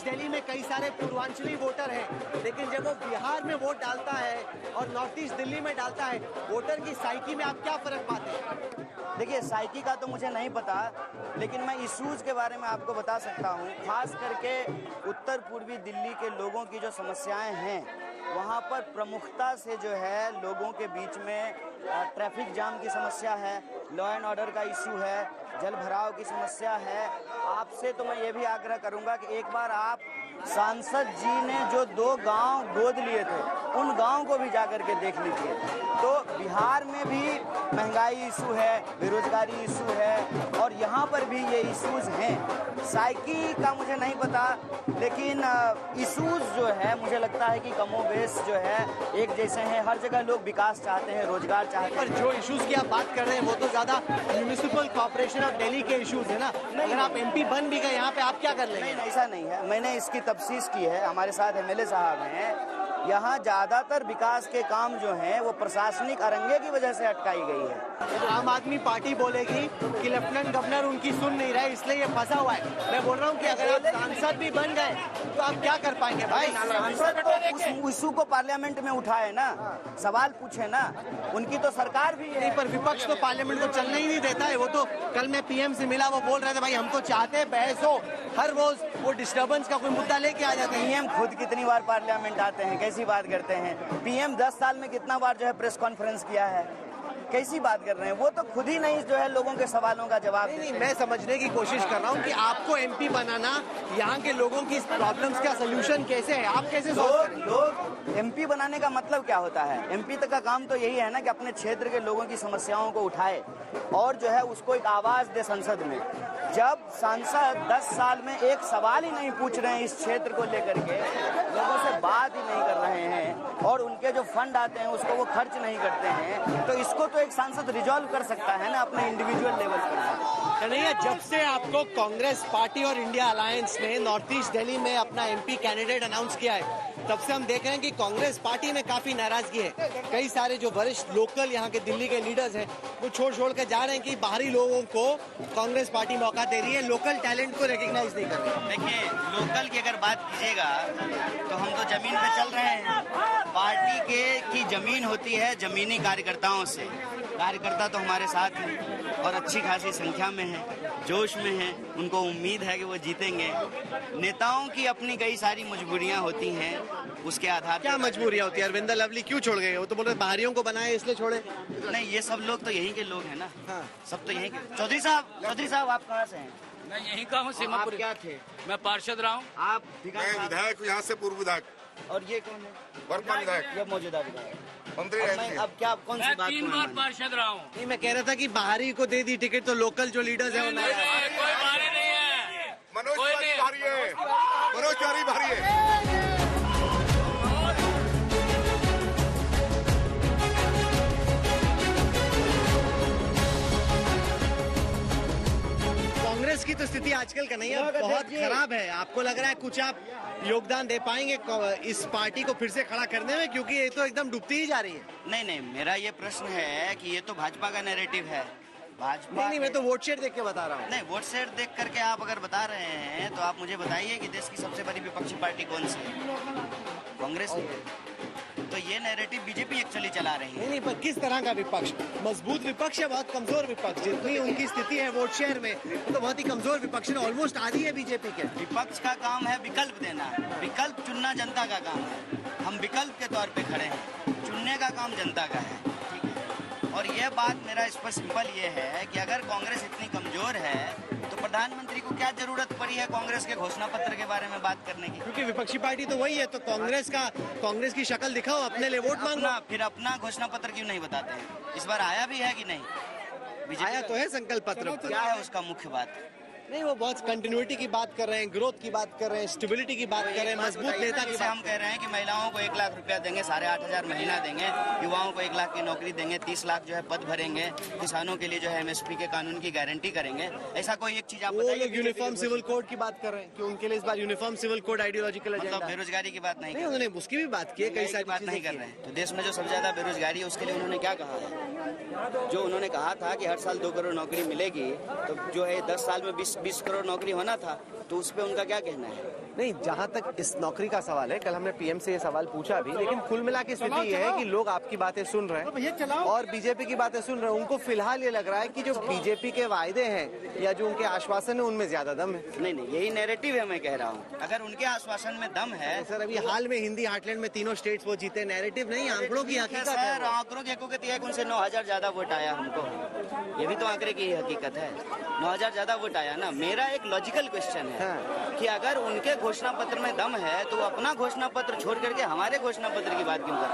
दिल्ली में कई सारे पूर्वांचली वोटर हैं, लेकिन जब वो बिहार में वोट डालता है और नॉर्थ ईस्ट दिल्ली में डालता है, वोटर की साइकी में आप क्या फर्क पाते हैं? देखिए, साइकी का तो मुझे नहीं पता, लेकिन मैं इश्यूज के बारे में आपको बता सकता हूँ। खास करके उत्तर पूर्वी दिल्ली के लोगों की जो समस्याएं हैं, वहाँ पर प्रमुखता से जो है लोगों के बीच में ट्रैफिक जाम की समस्या है, लॉ एंड ऑर्डर का इश्यू है, जल भराव की समस्या है। आपसे तो मैं ये भी आग्रह करूंगा कि एक बार आप सांसद जी ने जो 2 गांव गोद लिए थे, उन गांव को भी जाकर के देख लीजिए। तो बिहार में भी महंगाई इशू है, बेरोजगारी इशू है, और यहाँ पर भी ये इश्यूज हैं। साइकी का मुझे नहीं पता, लेकिन इश्यूज जो है मुझे लगता है कि कमोबेश जो है एक जैसे हैं। हर जगह लोग विकास चाहते हैं, रोजगार चाहते हैं। पर जो इश्यूज की आप बात कर रहे हैं वो तो ज्यादा म्यूनिसिपल कॉर्पोरेशन ऑफ दिल्ली के इश्यूज है ना। अगर आप एमपी बन भी गए यहाँ पे, आप क्या कर लेंगे? नहीं, ऐसा नहीं है। मैंने इसकी तफ्सीस की है, हमारे साथ एमएलए साहब हैं। यहाँ ज्यादातर विकास के काम जो हैं वो प्रशासनिक अरंगे की वजह से अटकाई गई है। तो आम आदमी पार्टी बोलेगी कि लेफ्टिनेंट गवर्नर उनकी सुन नहीं रहा है, इसलिए ये फंसा हुआ है। मैं बोल रहा हूँ कि अगर आप सांसद भी बन गए तो आप क्या कर पाएंगे? भाई, सांसद तो उस इशू को पार्लियामेंट में उठाए ना, सवाल पूछे ना, उनकी तो सरकार भी है। नहीं, पर विपक्ष तो पार्लियामेंट को चलने ही नहीं देता है। वो तो कल मैं पीएम से मिला, वो बोल रहे थे भाई हम तो चाहते हैं बहस हो, हर रोज वो डिस्टर्बेंस का कोई मुद्दा लेके आ जाते हैं। पीएम खुद कितनी बार पार्लियामेंट आते हैं, कैसी बात करते हैं? पीएम 10 साल में कितना बार जो है प्रेस कॉन्फ्रेंस किया है, कैसी बात कर रहे हैं? वो तो खुद ही नहीं जो है लोगों के सवालों का जवाब नहीं, मैं समझने की कोशिश कर रहा हूँ कि आपको एमपी बनाना, यहाँ के लोगों की प्रॉब्लम्स का सोल्यूशन कैसे है, आप कैसे लोग एमपी बनाने का मतलब क्या होता है? एमपी तक का काम तो यही है ना कि अपने क्षेत्र के लोगों की समस्याओं को उठाए और जो है उसको एक आवाज दे संसद में। जब सांसद 10 साल में एक सवाल ही नहीं पूछ रहे हैं इस क्षेत्र को लेकर के, लोगों से बात ही नहीं कर रहे हैं, और उनके जो फंड आते हैं उसको वो खर्च नहीं करते हैं, तो इसको तो एक सांसद रिजॉल्व कर सकता है ना अपने इंडिविजुअल लेवल पर। कन्हैया, जब से आपको कांग्रेस पार्टी और इंडिया अलायंस ने नॉर्थ ईस्ट दिल्ली में अपना एमपी कैंडिडेट अनाउंस किया है, तब से हम देख रहे हैं कि कांग्रेस पार्टी में काफी नाराजगी है। कई सारे जो वरिष्ठ लोकल यहाँ के दिल्ली के लीडर्स हैं वो छोड़ कर जा रहे हैं कि बाहरी लोगों को कांग्रेस पार्टी मौका दे रही है, लोकल टैलेंट को रिकॉग्नाइज नहीं कर रही। देखिए, लोकल की अगर बात कीजिएगा तो हम तो जमीन पे चल रहे हैं। पार्टी की जमीन होती है जमीनी कार्यकर्ताओं से। कार्यकर्ता तो हमारे साथ हैं और अच्छी खासी संख्या में हैं, जोश में हैं, उनको उम्मीद है कि वो जीतेंगे। नेताओं की अपनी कई सारी मजबूरियां होती हैं, उसके आधार। क्या मजबूरियां होती है? अरविंद लवली क्यों छोड़ गए? वो तो बोल रहे बाहरियों को बनाए इसलिए छोड़े। नहीं, ये सब लोग तो यहीं के लोग हैं ना। हाँ। सब तो यहीं के। चौधरी साहब आप कहाँ से हैं? मैं यहीं का हूँ, सीमापुर। आप क्या थे? मैं पार्षद रहा हूँ। आप? मैं विधायक हूँ, यहाँ से पूर्व विधायक। और ये कौन है? वर्तमान विधायक, ये मौजूदा विधायक मंत्री अब रहेंगे। अब क्या कौन सी मैं बात 3 बार पार्षद रहा हूँ। नहीं, मैं कह रहा था कि बाहरी को दे दी टिकट तो लोकल जो लीडर्स है वो कोई बाहरी नहीं है। मनोज कोई तिवारी नहीं। भारी है, मनोज तिवारी भारी है। कांग्रेस की तो स्थिति आजकल का नहीं है, बहुत खराब है। आपको लग रहा है कुछ आप योगदान दे पाएंगे इस पार्टी को फिर से खड़ा करने में, क्योंकि ये तो एकदम डूबती ही जा रही है। नहीं, मेरा ये प्रश्न है कि ये तो भाजपा का नैरेटिव है। भाजपा नहीं, मैं तो वोट शेयर देख के बता रहा हूँ। नहीं, वोट शेयर देख करके आप अगर बता रहे हैं तो आप मुझे बताइए कि देश की सबसे बड़ी विपक्षी पार्टी कौन सी है? कांग्रेस ही है। तो ये नैरेटिव बीजेपी एक्चुअली चला रही है। नहीं, पर किस तरह का विपक्ष? मजबूत विपक्ष है, बहुत कमजोर विपक्ष? जितनी उनकी स्थिति है वोट शेयर में, तो बहुत ही कमजोर विपक्ष है, ऑलमोस्ट आधी है बीजेपी के। विपक्ष का काम है विकल्प देना, विकल्प चुनना जनता का काम है। हम विकल्प के तौर पे खड़े हैं, चुनने का काम जनता का है, ठीक है? और ये बात मेरा इस पर सिंपल ये है कि अगर कांग्रेस इतनी कमजोर है तो प्रधानमंत्री को क्या जरूरत पड़ी है कांग्रेस के घोषणा पत्र के बारे में बात करने की? क्योंकि विपक्षी पार्टी तो वही है, तो कांग्रेस की शक्ल दिखाओ, अपने लिए वोट मांगो। फिर अपना घोषणा पत्र क्यों नहीं बताते हैं? इस बार आया भी है कि नहीं? आया तो है संकल्प पत्र। क्या है उसका मुख्य बात? नहीं, वो बहुत कंटिन्यूटी की बात कर रहे हैं, ग्रोथ की बात कर रहे हैं, स्टेबिलिटी की बात कर रहे हैं, मजबूत नेता की जैसे हम कह रहे हैं कि महिलाओं को 1 लाख रुपया देंगे, 8,500 महीना देंगे, युवाओं को 1 लाख की नौकरी देंगे, 30 लाख जो है पद भरेंगे, किसानों के लिए जो है MSP के कानून की गारंटी करेंगे। ऐसा कोई एक चीज आप बताइए। यूनिफॉर्म सिविल कोड की बात कर रहे हैं कि उनके लिए इस बार यूनिफॉर्म सिविल कोड आइडियोलॉजिकल मतलब बेरोजगारी की बात नहीं, उन्होंने उसकी भी बात की है, कई सारी बात नहीं कर रहे हैं। तो देश में जो सबसे ज्यादा बेरोजगारी है उसके लिए उन्होंने क्या कहा है? जो उन्होंने कहा था कि हर साल 2 करोड़ नौकरी मिलेगी, तो जो है 10 साल में 20 करोड़ नौकरी होना था, तो उस पे उनका क्या कहना है? नहीं, जहां तक इस नौकरी का सवाल है, कल हमने पीएम से ये सवाल पूछा भी, लेकिन कुल मिला के स्थिति ये है कि लोग आपकी बातें सुन रहे हैं और बीजेपी की बातें सुन रहे हैं। उनको फिलहाल ये लग रहा है कि जो बीजेपी के वायदे हैं या जो उनके आश्वासन है उनमें ज्यादा दम है। नहीं, यही नैरेटिव है, मैं कह रहा हूँ। अगर उनके आश्वासन में दम है सर, अभी हाल में हिंदी हार्टलैंड में 3 स्टेट्स वो जीते, नैरेटिव नहीं, आंकड़ों की हकीकत है। सर, आंकड़ों की हकीकत है कि उनसे 9,000 ज्यादा वोट आया हमको, ये भी तो आंकड़े की हकीकत है। 9,000 ज्यादा वोट आया ना। मेरा एक लॉजिकल क्वेश्चन है कि अगर उनके घोषणा पत्र में दम है तो वो अपना घोषणा पत्र छोड़ करके हमारे घोषणा पत्र की बात क्यों कर रहे हैं?